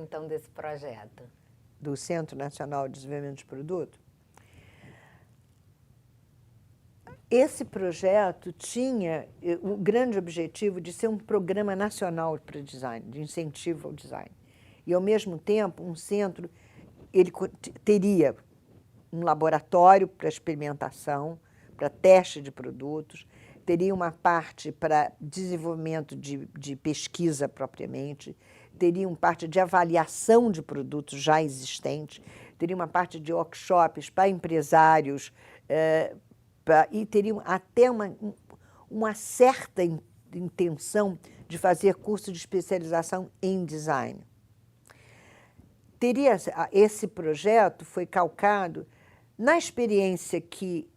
então, desse projeto? Do Centro Nacional de Desenvolvimento de Produto? Esse projeto tinha o grande objetivo de ser um programa nacional para design, de incentivo ao design. E, ao mesmo tempo, um centro ele teria um laboratório para experimentação, para teste de produtos, teria uma parte para desenvolvimento de pesquisa propriamente, teria uma parte de avaliação de produtos já existentes, teria uma parte de workshops para empresários, e teriam até uma certa intenção de fazer curso de especialização em design. Esse projeto foi calcado na experiência que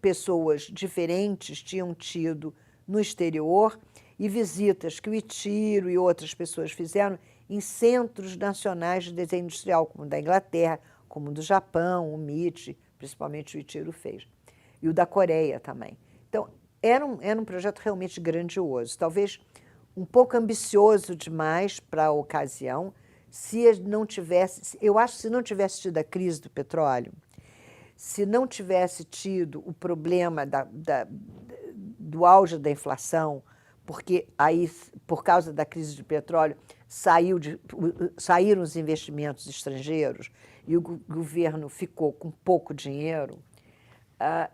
pessoas diferentes tinham tido no exterior e visitas que o ITIRO e outras pessoas fizeram em centros nacionais de desenho industrial, como o da Inglaterra, como o do Japão, o MIT, principalmente o ITIRO fez. E o da Coreia também. Então, era um projeto realmente grandioso, talvez um pouco ambicioso demais para a ocasião, eu acho que se não tivesse tido a crise do petróleo, se não tivesse tido o problema do auge da inflação, porque aí, por causa da crise do petróleo, saíram os investimentos estrangeiros e o governo ficou com pouco dinheiro,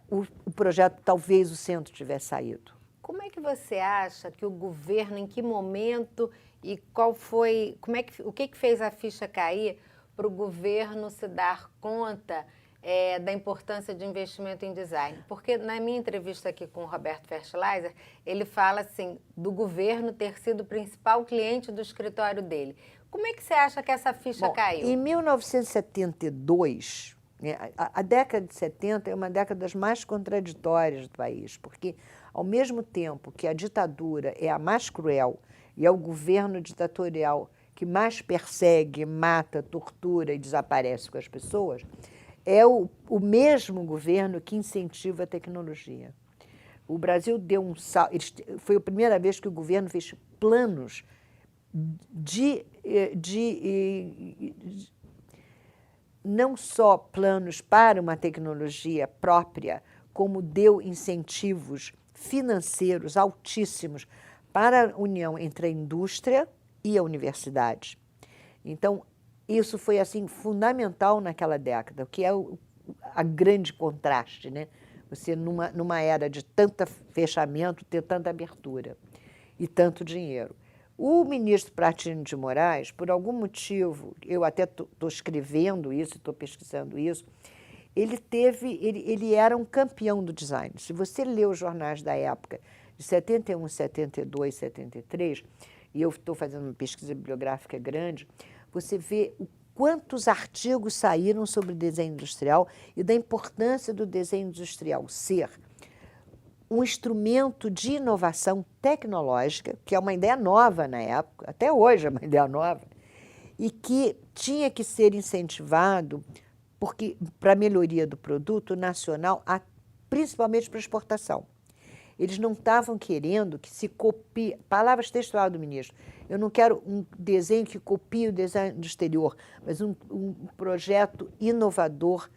o projeto, talvez o centro tivesse saído. Como é que você acha que o governo, em que momento e qual foi, o que fez a ficha cair para o governo se dar conta da importância de investimento em design? Porque na minha entrevista aqui com o Roberto Fertilizer, ele fala assim, do governo ter sido o principal cliente do escritório dele. Como é que você acha que essa ficha caiu? Em 1972, a década de 70 é uma década das mais contraditórias do país, porque, ao mesmo tempo que a ditadura é a mais cruel e é o governo ditatorial que mais persegue, mata, tortura e desaparece com as pessoas, é o mesmo governo que incentiva a tecnologia. O Brasil deu um salto, foi a primeira vez que o governo fez planos não só planos para uma tecnologia própria, como deu incentivos financeiros altíssimos para a união entre a indústria e a universidade. Então, isso foi assim fundamental naquela década, o que é a grande contraste, né? Você, numa era de tanto fechamento, ter tanta abertura e tanto dinheiro. O ministro Pratini de Moraes, por algum motivo, eu até estou escrevendo isso, estou pesquisando isso, ele era um campeão do design. Se você lê os jornais da época, de 71, 72, 73, e eu estou fazendo uma pesquisa bibliográfica grande, você vê quantos artigos saíram sobre desenho industrial e da importância do desenho industrial ser um instrumento de inovação tecnológica, que é uma ideia nova na época, até hoje é uma ideia nova, e que tinha que ser incentivado para a melhoria do produto nacional, principalmente para exportação. Eles não estavam querendo que se copie, palavras textuais do ministro, eu não quero um desenho que copie o desenho do exterior, mas um projeto inovador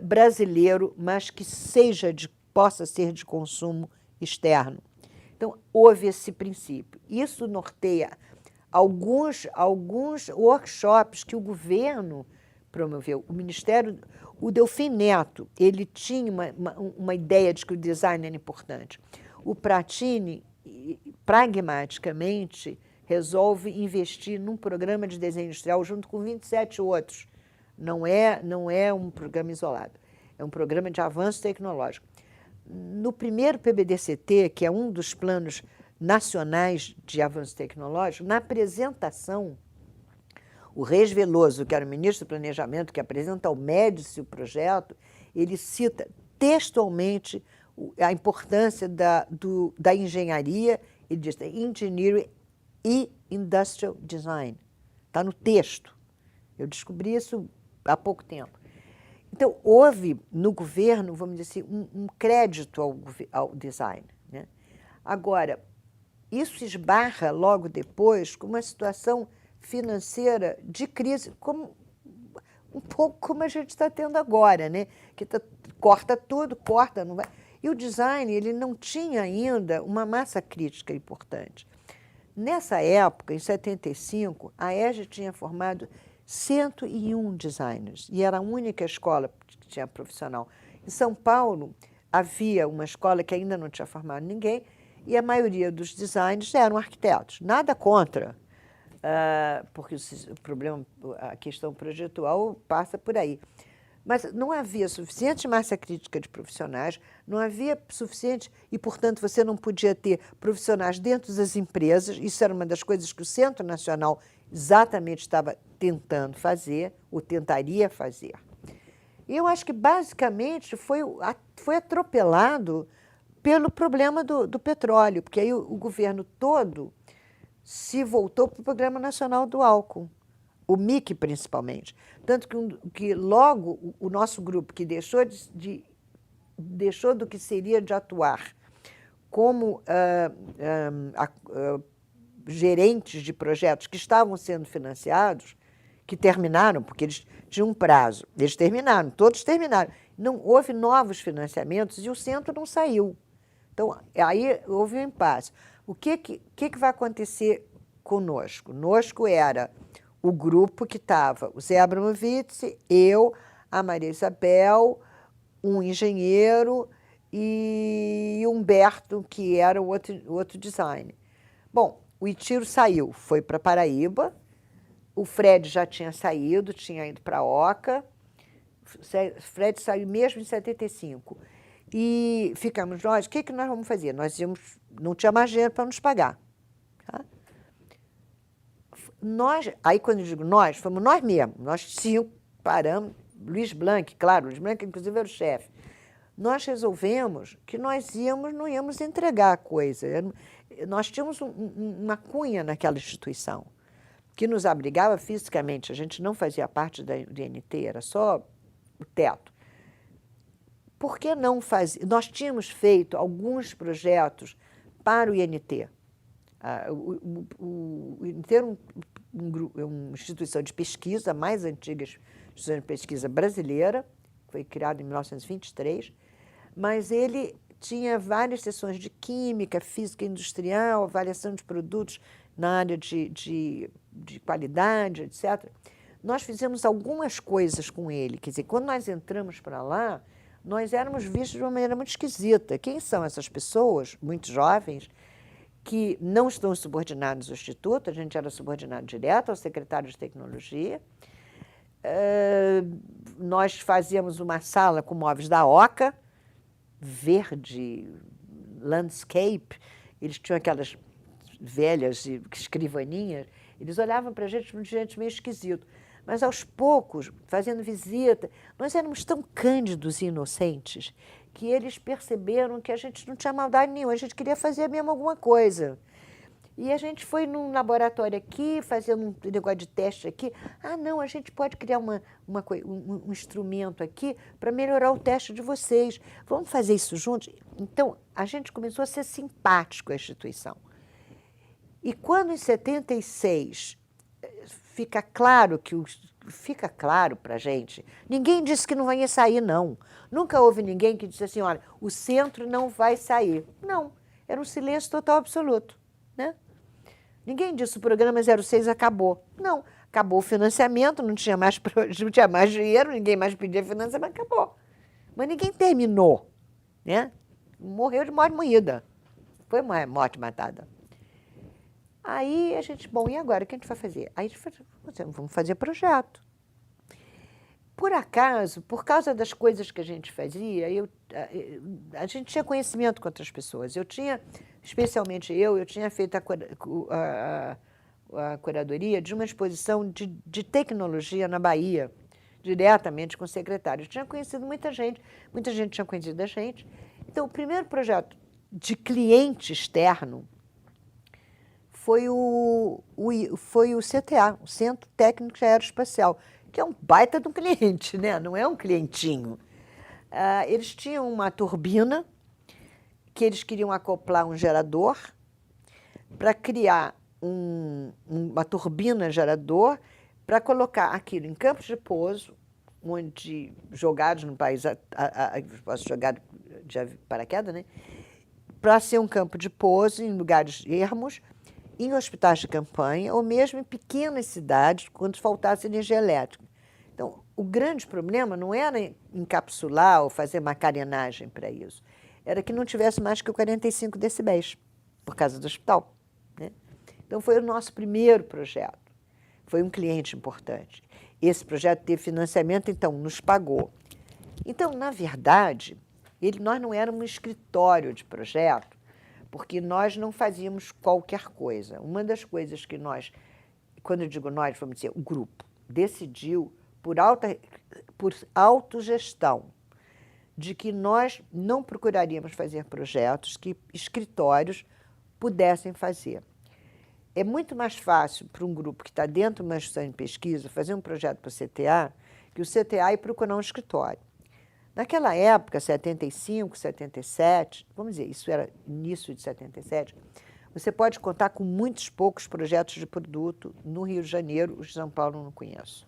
brasileiro, mas que possa ser de consumo externo. Então, houve esse princípio. Isso norteia alguns workshops que o governo promoveu. O Ministério, o Delfim Neto, ele tinha uma ideia de que o design era importante. O Pratini, pragmaticamente, resolve investir num programa de desenho industrial junto com 27 outros. Não é um programa isolado, é um programa de avanço tecnológico. No primeiro PBDCT, que é um dos planos nacionais de avanço tecnológico, na apresentação, o Reis Veloso, que era o ministro do Planejamento, que apresenta ao Médici o projeto, ele cita textualmente a importância da engenharia, ele diz engineering e industrial design. Está no texto. Eu descobri isso há pouco tempo. Então, houve no governo, vamos dizer assim, um crédito ao design, né? Agora, isso esbarra logo depois com uma situação financeira de crise, um pouco como a gente está tendo agora, né? Que corta tudo, corta, não vai. E o design, ele não tinha ainda uma massa crítica importante. Nessa época, em 75, a EJA tinha formado 101 designers, e era a única escola que tinha profissional. Em São Paulo, havia uma escola que ainda não tinha formado ninguém, e a maioria dos designers eram arquitetos. Nada contra, porque o problema, a questão projetual passa por aí. Mas não havia suficiente massa crítica de profissionais, não havia suficiente, e, portanto, você não podia ter profissionais dentro das empresas. Isso era uma das coisas que o Centro Nacional exatamente estava tentando fazer, ou tentaria fazer. E eu acho que, basicamente, foi atropelado pelo problema do petróleo, porque aí o governo todo se voltou para o Programa Nacional do Álcool, o MIC principalmente. Tanto que logo o nosso grupo, que deixou do que seria de atuar como gerentes de projetos que estavam sendo financiados, que terminaram, porque eles tinham um prazo, eles terminaram, todos terminaram. Não houve novos financiamentos e o centro não saiu. Então, aí houve um impasse. O que vai acontecer conosco? Conosco era o grupo que estava o Zé Abramovitz, eu, a Maria Isabel, um engenheiro e Humberto, que era o outro design. Bom, o Itiro saiu, foi para Paraíba, o Fred já tinha saído, tinha ido para a Oca, o Fred saiu mesmo em 75. E ficamos nós, o que nós vamos fazer? Nós não tinha mais dinheiro para nos pagar. Tá? Aí, quando eu digo nós, fomos nós mesmos, nós 5 paramos, Luiz Blanc, claro, Luiz Blanc, inclusive, era o chefe. Nós resolvemos que nós não íamos entregar a coisa. Nós tínhamos uma cunha naquela instituição que nos abrigava fisicamente. A gente não fazia parte do INT, era só o teto. Por que não fazer? Nós tínhamos feito alguns projetos para o INT. O INT era uma instituição de pesquisa, a mais antiga instituição de pesquisa brasileira, foi criado em 1923, mas ele tinha várias seções de química, física industrial, avaliação de produtos na área de qualidade, etc. Nós fizemos algumas coisas com ele. Quer dizer, quando nós entramos para lá, nós éramos vistos de uma maneira muito esquisita. Quem são essas pessoas, muito jovens, que não estão subordinados ao Instituto? A gente era subordinado direto ao secretário de Tecnologia. Nós fazíamos uma sala com móveis da Oca, verde, landscape. Eles tinham aquelas velhas escrivaninhas. Eles olhavam para a gente meio esquisito. Mas, aos poucos, fazendo visita, nós éramos tão cândidos e inocentes que eles perceberam que a gente não tinha maldade nenhuma, a gente queria fazer mesmo alguma coisa. E a gente foi num laboratório aqui, fazendo um negócio de teste aqui. Ah, não, a gente pode criar um instrumento aqui para melhorar o teste de vocês. Vamos fazer isso juntos? Então, a gente começou a ser simpático à instituição. E quando, em 76, fica claro para a gente, ninguém disse que não ia sair, não. Nunca houve ninguém que disse assim, olha, o centro não vai sair. Não, era um silêncio total absoluto. Né? Ninguém disse o programa 06 acabou. Não, acabou o financiamento, não tinha mais dinheiro, ninguém mais pedia financiamento, acabou. Mas ninguém terminou. Né? Morreu de morte moída. Foi uma morte matada. Aí a gente, bom, e agora? O que a gente vai fazer? Aí a gente falou, vamos fazer projeto. Por acaso, por causa das coisas que a gente fazia, a gente tinha conhecimento com outras pessoas. Especialmente eu tinha feito a curadoria de uma exposição de tecnologia na Bahia, diretamente com o secretário. Eu tinha conhecido muita gente tinha conhecido a gente. Então, o primeiro projeto de cliente externo foi o CTA, o Centro Técnico Aeroespacial, que é um baita de um cliente, né? Não é um clientinho. Eles tinham uma turbina que eles queriam acoplar um gerador para criar uma turbina gerador para colocar aquilo em campos de pouso, onde jogados no país, posso jogar de paraquedas, né? Para ser um campo de pouso em lugares ermos, em hospitais de campanha ou mesmo em pequenas cidades, quando faltasse energia elétrica. Então, o grande problema não era encapsular ou fazer uma carenagem para isso, era que não tivesse mais que 45 decibéis, por causa do hospital, né? Então, foi o nosso primeiro projeto. Foi um cliente importante. Esse projeto teve financiamento, então, nos pagou. Então, na verdade, nós não éramos um escritório de projeto, porque nós não fazíamos qualquer coisa. Uma das coisas que nós, quando eu digo nós, vamos dizer, o grupo, decidiu, por autogestão, de que nós não procuraríamos fazer projetos que escritórios pudessem fazer. É muito mais fácil para um grupo que está dentro de uma instituição de pesquisa fazer um projeto para o CTA, que o CTA ir procurar um escritório. Naquela época, 75, 77, vamos dizer, isso era início de 77, você pode contar com muitos poucos projetos de produto no Rio de Janeiro, os de São Paulo eu não conheço.